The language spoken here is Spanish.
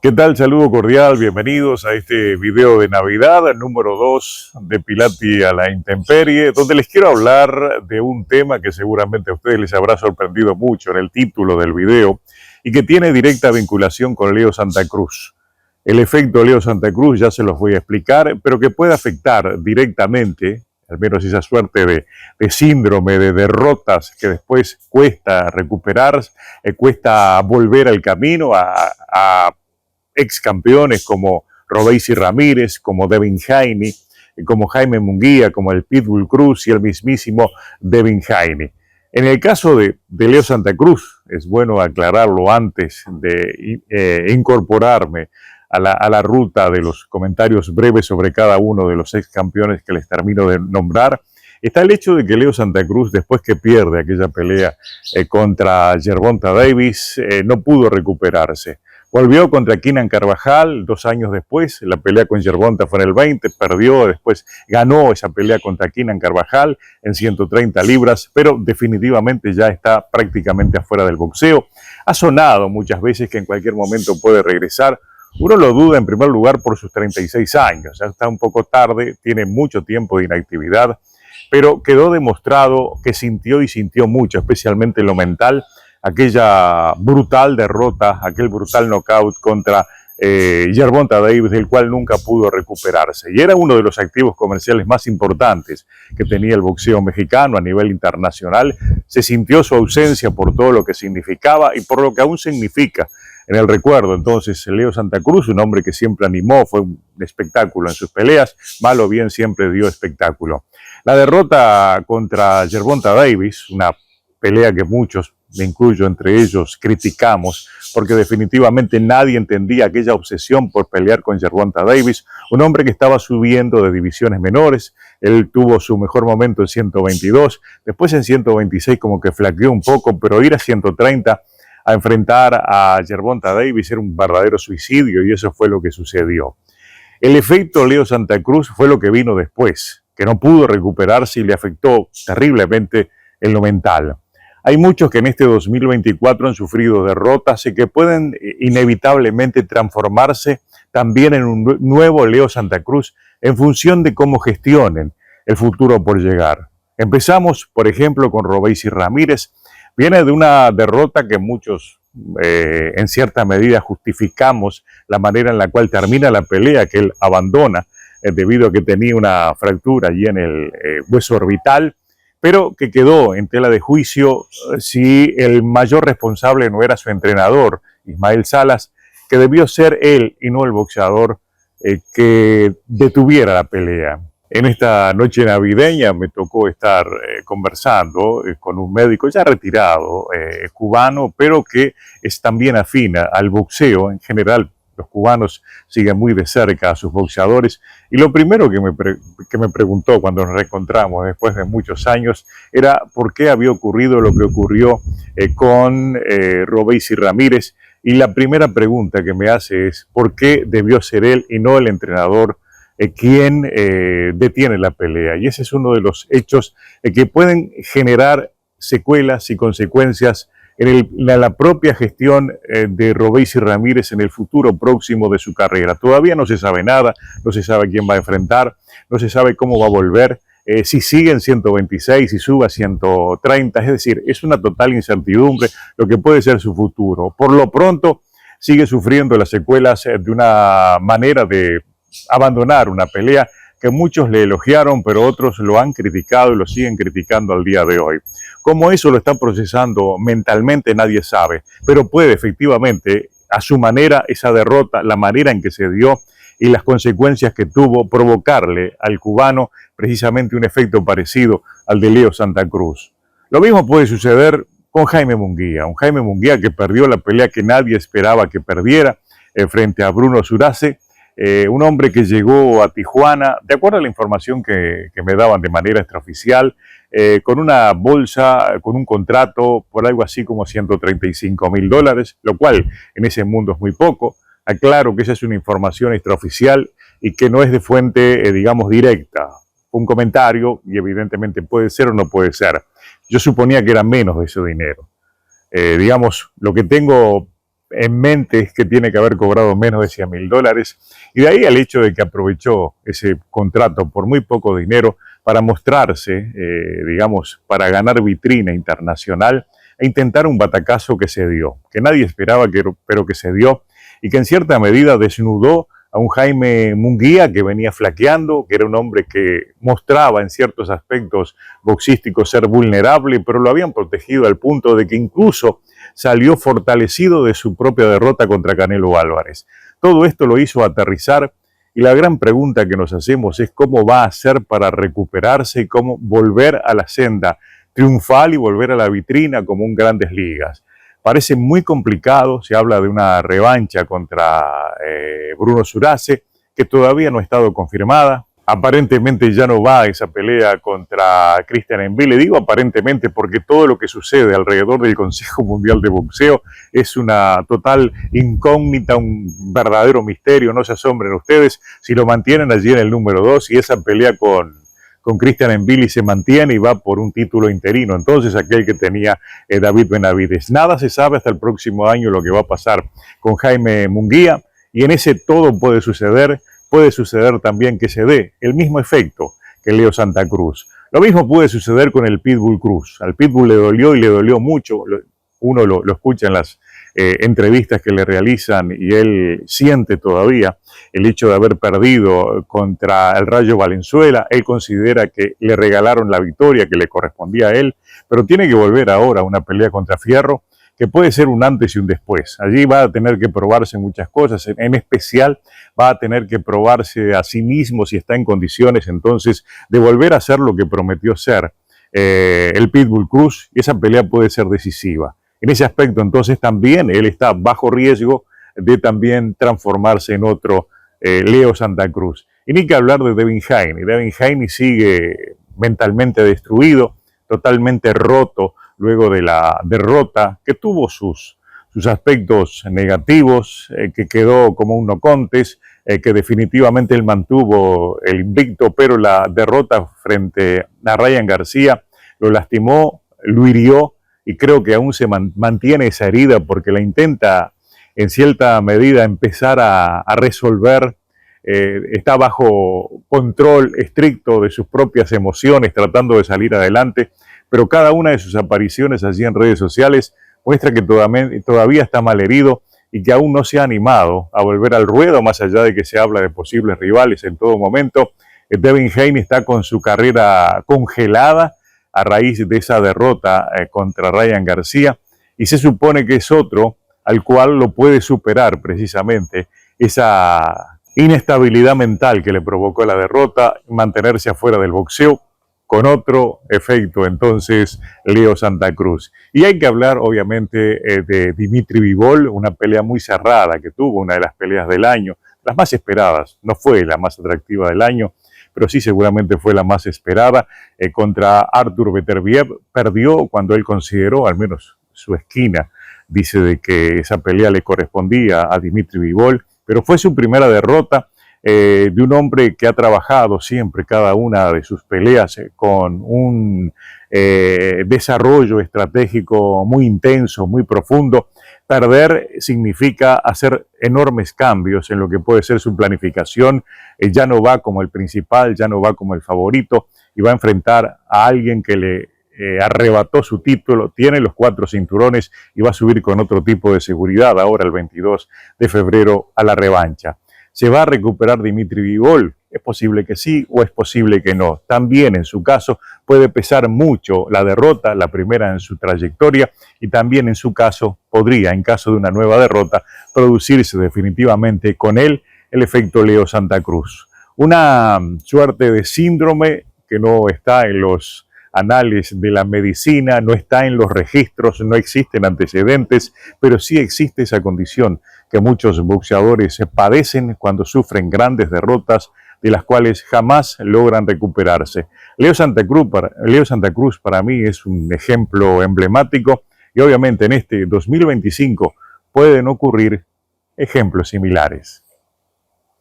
¿Qué tal? Saludo cordial, bienvenidos a este video de Navidad, número 2 de Pilati a la Intemperie, donde les quiero hablar de un tema que seguramente a ustedes les habrá sorprendido mucho en el título del video y que tiene directa vinculación con Leo Santa Cruz. El efecto Leo Santa Cruz ya se los voy a explicar, pero que puede afectar directamente, al menos esa suerte de síndrome, de derrotas que después cuesta recuperar, cuesta volver al camino a ex campeones como Robeisy Ramírez, como Devin Haney, como Jaime Munguía, como el Pitbull Cruz y el mismísimo Devin Haney. En el caso de Leo Santa Cruz, es bueno aclararlo antes de incorporarme a la ruta de los comentarios breves sobre cada uno de los ex campeones que les termino de nombrar, está el hecho de que Leo Santa Cruz, después que pierde aquella pelea contra Gervonta Davis, no pudo recuperarse. Volvió contra Keenan Carvajal 2 años después, la pelea con Gervonta fue en el 20, perdió, después ganó esa pelea contra Keenan Carvajal en 130 libras, pero definitivamente ya está prácticamente afuera del boxeo. Ha sonado muchas veces que en cualquier momento puede regresar. Uno lo duda en primer lugar por sus 36 años, ya está un poco tarde, tiene mucho tiempo de inactividad, pero quedó demostrado que sintió y sintió mucho, especialmente en lo mental, aquella brutal derrota, aquel brutal knockout contra Gervonta Davis, del cual nunca pudo recuperarse. Y era uno de los activos comerciales más importantes que tenía el boxeo mexicano a nivel internacional. Se sintió su ausencia por todo lo que significaba y por lo que aún significa en el recuerdo. Entonces, Leo Santa Cruz, un hombre que siempre animó, fue un espectáculo en sus peleas, mal o bien siempre dio espectáculo. La derrota contra Gervonta Davis, una pelea que muchos, me incluyo entre ellos, criticamos, porque definitivamente nadie entendía aquella obsesión por pelear con Gervonta Davis, un hombre que estaba subiendo de divisiones menores. Él tuvo su mejor momento en 122, después en 126 como que flaqueó un poco, pero ir a 130 a enfrentar a Gervonta Davis era un verdadero suicidio y eso fue lo que sucedió. El efecto Leo Santa Cruz fue lo que vino después, que no pudo recuperarse y le afectó terriblemente en lo mental. Hay muchos que en este 2024 han sufrido derrotas y que pueden inevitablemente transformarse también en un nuevo Leo Santa Cruz en función de cómo gestionen el futuro por llegar. Empezamos, por ejemplo, con Robeisy Ramírez. Viene de una derrota que muchos en cierta medida justificamos la manera en la cual termina la pelea, que él abandona debido a que tenía una fractura allí en el hueso orbital, pero que quedó en tela de juicio si el mayor responsable no era su entrenador, Ismael Salas, que debió ser él y no el boxeador que detuviera la pelea. En esta noche navideña me tocó estar conversando con un médico ya retirado, cubano, pero que es también afín al boxeo en general. Los cubanos siguen muy de cerca a sus boxeadores y lo primero que me preguntó cuando nos reencontramos después de muchos años era por qué había ocurrido lo que ocurrió con Robeisy Ramírez, y la primera pregunta que me hace es ¿por qué debió ser él y no el entrenador quien detiene la pelea? Y ese es uno de los hechos que pueden generar secuelas y consecuencias en la propia gestión de Robeisy Ramírez en el futuro próximo de su carrera. Todavía no se sabe nada, no se sabe quién va a enfrentar, no se sabe cómo va a volver, si sigue en 126, si sube a 130, es decir, es una total incertidumbre lo que puede ser su futuro. Por lo pronto, sigue sufriendo las secuelas de una manera de abandonar una pelea que muchos le elogiaron, pero otros lo han criticado y lo siguen criticando al día de hoy. Cómo eso lo está procesando mentalmente nadie sabe, pero puede efectivamente, a su manera, esa derrota, la manera en que se dio y las consecuencias que tuvo, provocarle al cubano precisamente un efecto parecido al de Leo Santa Cruz. Lo mismo puede suceder con Jaime Munguía, un Jaime Munguía que perdió la pelea que nadie esperaba que perdiera frente a Bruno Zurace. Un hombre que llegó a Tijuana, de acuerdo a la información que me daban de manera extraoficial, con una bolsa, con un contrato por algo así como $135,000, lo cual en ese mundo es muy poco. Aclaro que esa es una información extraoficial y que no es de fuente, digamos, directa. Un comentario y evidentemente puede ser o no puede ser. Yo suponía que era menos de ese dinero. Digamos, lo que tengo en mente es que tiene que haber cobrado menos de $100.000, y de ahí al hecho de que aprovechó ese contrato por muy poco dinero para mostrarse, digamos, para ganar vitrina internacional e intentar un batacazo que se dio, que nadie esperaba, pero que se dio, y que en cierta medida desnudó a un Jaime Munguía que venía flaqueando, que era un hombre que mostraba en ciertos aspectos boxísticos ser vulnerable, pero lo habían protegido al punto de que incluso salió fortalecido de su propia derrota contra Canelo Álvarez. Todo esto lo hizo aterrizar, y la gran pregunta que nos hacemos es cómo va a hacer para recuperarse y cómo volver a la senda triunfal y volver a la vitrina como un Grandes Ligas. Parece muy complicado, se habla de una revancha contra Bruno Zurace, que todavía no ha estado confirmada. Aparentemente ya no va a esa pelea contra Christian Enville. Digo aparentemente porque todo lo que sucede alrededor del Consejo Mundial de Boxeo es una total incógnita, un verdadero misterio. No se asombren ustedes si lo mantienen allí en el número 2 y esa pelea con Christian Enville se mantiene y va por un título interino. Entonces aquel que tenía David Benavides. Nada se sabe hasta el próximo año lo que va a pasar con Jaime Munguía, y en ese todo puede suceder. Puede suceder también que se dé el mismo efecto que Leo Santa Cruz. Lo mismo puede suceder con el Pitbull Cruz. Al Pitbull le dolió, y le dolió mucho. Uno lo escucha en las entrevistas que le realizan, y él siente todavía el hecho de haber perdido contra el Rayo Valenzuela. Él considera que le regalaron la victoria que le correspondía a él, pero tiene que volver ahora a una pelea contra Fierro, que puede ser un antes y un después. Allí va a tener que probarse muchas cosas, en especial va a tener que probarse a sí mismo si está en condiciones entonces de volver a ser lo que prometió ser el Pitbull Cruz, y esa pelea puede ser decisiva. En ese aspecto entonces también él está bajo riesgo de también transformarse en otro Leo Santa Cruz. Y ni que hablar de Devin Haney. Devin Haney sigue mentalmente destruido, totalmente roto, luego de la derrota, que tuvo sus aspectos negativos, que quedó como un no contest, que definitivamente él mantuvo el invicto, pero la derrota frente a Ryan García lo lastimó, lo hirió, y creo que aún se mantiene esa herida porque la intenta en cierta medida empezar a resolver. Está bajo control estricto de sus propias emociones, tratando de salir adelante, pero cada una de sus apariciones allí en redes sociales muestra que todavía está malherido y que aún no se ha animado a volver al ruedo, más allá de que se habla de posibles rivales en todo momento. Devin Haney está con su carrera congelada a raíz de esa derrota contra Ryan García, y se supone que es otro al cual lo puede superar precisamente esa inestabilidad mental que le provocó la derrota, mantenerse afuera del boxeo, con otro efecto entonces Leo Santa Cruz. Y hay que hablar obviamente de Dimitri Bivol, una pelea muy cerrada que tuvo, una de las peleas del año, las más esperadas. No fue la más atractiva del año, pero sí seguramente fue la más esperada, contra Artur Beterbiev. Perdió cuando él consideró, al menos su esquina dice de que esa pelea le correspondía a Dimitri Bivol, pero fue su primera derrota de un hombre que ha trabajado siempre cada una de sus peleas con un desarrollo estratégico muy intenso, muy profundo. Perder significa hacer enormes cambios en lo que puede ser su planificación. Ya no va como el principal, ya no va como el favorito, y va a enfrentar a alguien que le arrebató su título, tiene los 4 cinturones y va a subir con otro tipo de seguridad ahora el 22 de febrero a la revancha. ¿Se va a recuperar Dimitri Bivol? Es posible que sí o es posible que no. También en su caso puede pesar mucho la derrota, la primera en su trayectoria, y también en su caso podría, en caso de una nueva derrota, producirse definitivamente con él el efecto Leo Santa Cruz. Una suerte de síndrome que no está en los anales de la medicina, no está en los registros, no existen antecedentes, pero sí existe esa condición que muchos boxeadores padecen cuando sufren grandes derrotas de las cuales jamás logran recuperarse. Leo Santa Cruz para mí es un ejemplo emblemático, y obviamente en este 2025 pueden ocurrir ejemplos similares.